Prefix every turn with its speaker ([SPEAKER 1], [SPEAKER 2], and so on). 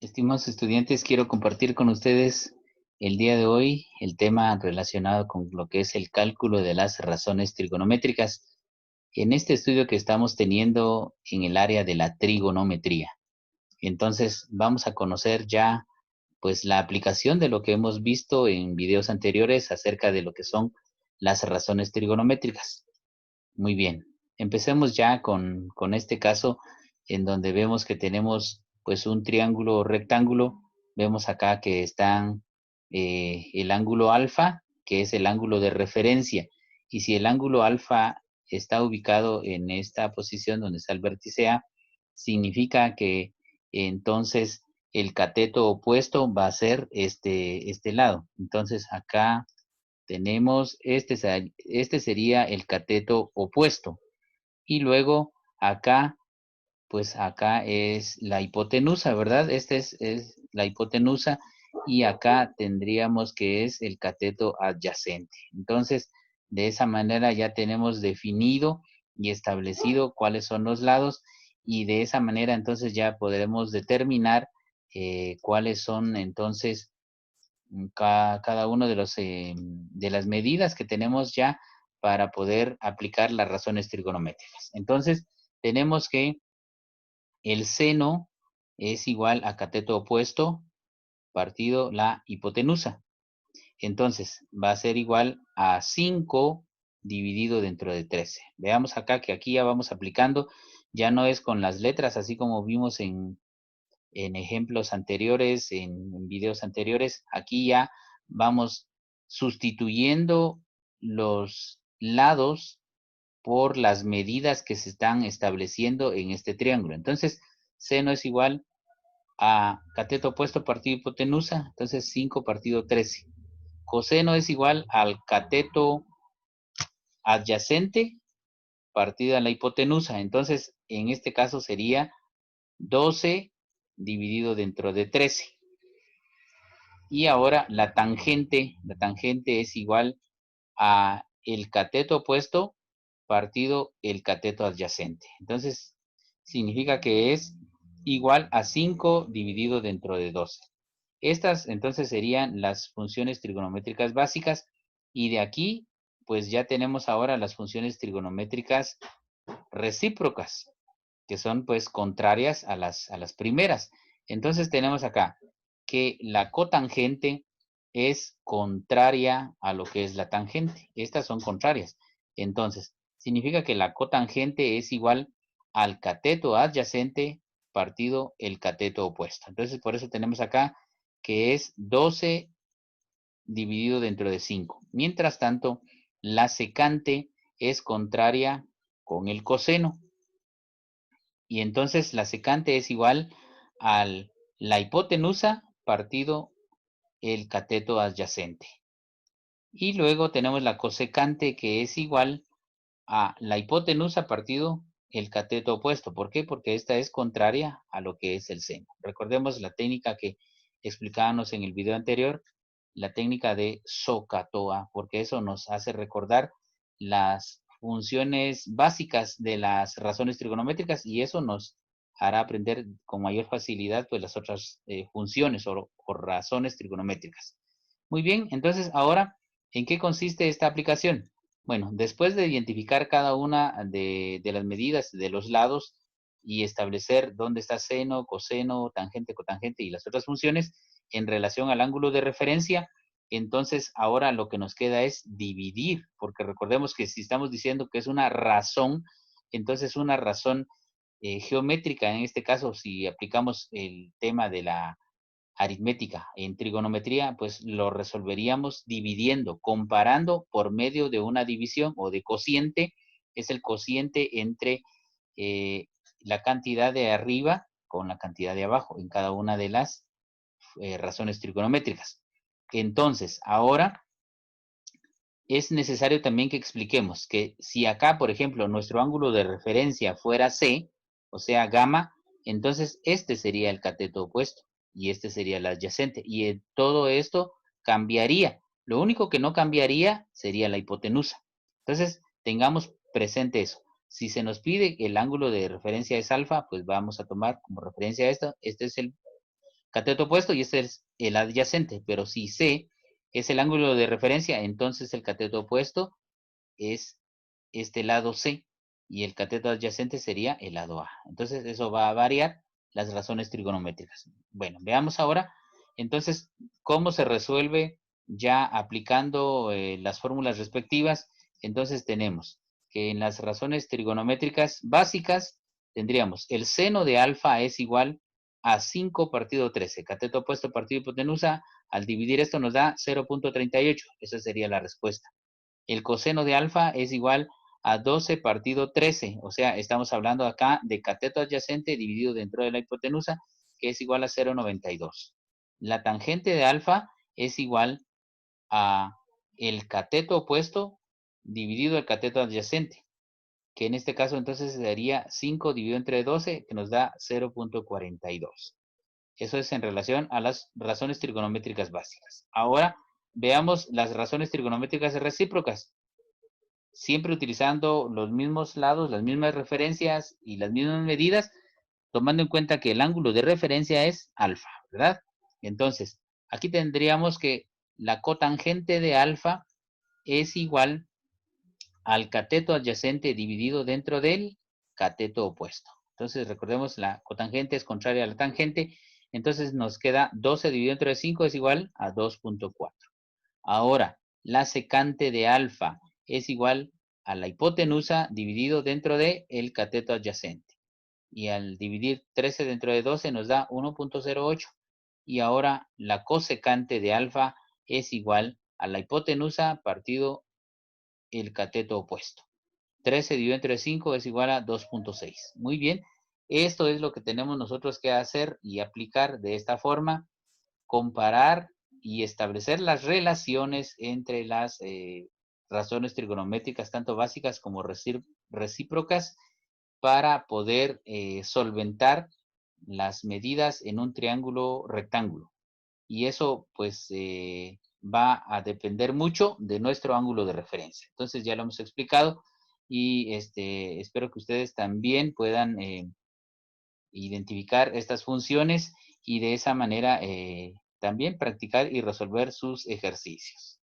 [SPEAKER 1] Estimados estudiantes, quiero compartir con ustedes el día de hoy el tema relacionado con lo que es el cálculo de las razones trigonométricas en este estudio que estamos teniendo en el área de la trigonometría. Entonces, vamos a conocer ya pues la aplicación de lo que hemos visto en videos anteriores acerca de lo que son las razones trigonométricas. Muy bien, empecemos ya con este caso en donde vemos que tenemos pues un triángulo rectángulo. Vemos acá que están el ángulo alfa, que es el ángulo de referencia. Y si el ángulo alfa está ubicado en esta posición donde está el vértice A, significa que entonces el cateto opuesto va a ser este lado. Entonces acá tenemos, este sería el cateto opuesto. Y luego acá, pues acá es la hipotenusa, ¿verdad? Es la hipotenusa y acá tendríamos que es el cateto adyacente. Entonces, de esa manera ya tenemos definido y establecido cuáles son los lados y de esa manera entonces ya podremos determinar cuáles son entonces cada uno de de las medidas que tenemos ya para poder aplicar las razones trigonométricas. Entonces, tenemos que el seno es igual a cateto opuesto partido la hipotenusa. Entonces, va a ser igual a 5 dividido dentro de 13. Veamos acá que aquí ya vamos aplicando, ya no es con las letras, así como vimos en ejemplos anteriores, en videos anteriores, aquí ya vamos sustituyendo los lados por las medidas que se están estableciendo en este triángulo. Entonces, seno es igual a cateto opuesto partido hipotenusa, entonces 5 partido 13. Coseno es igual al cateto adyacente partido a la hipotenusa, entonces en este caso sería 12 dividido dentro de 13. Y ahora la tangente es igual a el cateto opuesto partido el cateto adyacente. Entonces, significa que es igual a 5 dividido dentro de 12. Estas entonces serían las funciones trigonométricas básicas y de aquí pues ya tenemos ahora las funciones trigonométricas recíprocas, que son pues contrarias a las primeras. Entonces tenemos acá que la cotangente es contraria a lo que es la tangente. Estas son contrarias. Entonces, significa que la cotangente es igual al cateto adyacente partido el cateto opuesto. Entonces, por eso tenemos acá que es 12 dividido dentro de 5. Mientras tanto, la secante es contraria con el coseno. Y entonces la secante es igual a la hipotenusa partido el cateto adyacente. Y luego tenemos la cosecante que es igual a la hipotenusa partido el cateto opuesto. ¿Por qué? Porque esta es contraria a lo que es el seno. Recordemos la técnica que explicábamos en el video anterior, la técnica de SOHCAHTOA, porque eso nos hace recordar las funciones básicas de las razones trigonométricas y eso nos hará aprender con mayor facilidad pues las otras funciones o razones trigonométricas. Muy bien, entonces ahora, ¿en qué consiste esta aplicación? Bueno, después de identificar cada una de las medidas de los lados y establecer dónde está seno, coseno, tangente, cotangente y las otras funciones en relación al ángulo de referencia, entonces ahora lo que nos queda es dividir, porque recordemos que si estamos diciendo que es una razón, entonces una razón geométrica, en este caso, si aplicamos el tema de la aritmética en trigonometría, pues lo resolveríamos dividiendo, comparando por medio de una división o de cociente, es el cociente entre eh, la cantidad de arriba con la cantidad de abajo en cada una de las razones trigonométricas. Entonces, ahora es necesario también que expliquemos que si acá, por ejemplo, nuestro ángulo de referencia fuera C, o sea, gamma, entonces este sería el cateto opuesto y este sería el adyacente. Y todo esto cambiaría. Lo único que no cambiaría sería la hipotenusa. Entonces, tengamos presente eso. Si se nos pide que el ángulo de referencia es alfa, pues vamos a tomar como referencia esto. Este es cateto opuesto y este es el adyacente, pero si C es el ángulo de referencia, entonces el cateto opuesto es este lado C y el cateto adyacente sería el lado A. Entonces eso va a variar las razones trigonométricas. Bueno, veamos ahora entonces cómo se resuelve ya aplicando las fórmulas respectivas. Entonces tenemos que en las razones trigonométricas básicas tendríamos el seno de alfa es igual a 5 partido 13, cateto opuesto partido hipotenusa. Al dividir esto nos da 0.38. Esa sería la respuesta. El coseno de alfa es igual a 12 partido 13, o sea, estamos hablando acá de cateto adyacente dividido dentro de la hipotenusa, que es igual a 0.92. La tangente de alfa es igual a el cateto opuesto dividido el cateto adyacente, que en este caso entonces sería 5 dividido entre 12, que nos da 0.42. Eso es en relación a las razones trigonométricas básicas. Ahora veamos las razones trigonométricas recíprocas, siempre utilizando los mismos lados, las mismas referencias y las mismas medidas, tomando en cuenta que el ángulo de referencia es alfa, ¿verdad? Entonces, aquí tendríamos que la cotangente de alfa es igual al cateto adyacente dividido dentro del cateto opuesto. Entonces, recordemos, la cotangente es contraria a la tangente, entonces nos queda 12 dividido entre 5 es igual a 2.4. Ahora, la secante de alfa es igual a la hipotenusa dividido dentro de el cateto adyacente. Y al dividir 13 dentro de 12 nos da 1.08. Y ahora la cosecante de alfa es igual a la hipotenusa partido el cateto opuesto. 13 dividido entre 5 es igual a 2.6. Muy bien, esto es lo que tenemos nosotros que hacer y aplicar de esta forma, comparar y establecer las relaciones entre las razones trigonométricas, tanto básicas como recíprocas, para poder solventar las medidas en un triángulo rectángulo. Y eso pues va a depender mucho de nuestro ángulo de referencia. Entonces ya lo hemos explicado y espero que ustedes también puedan identificar estas funciones y de esa manera también practicar y resolver sus ejercicios.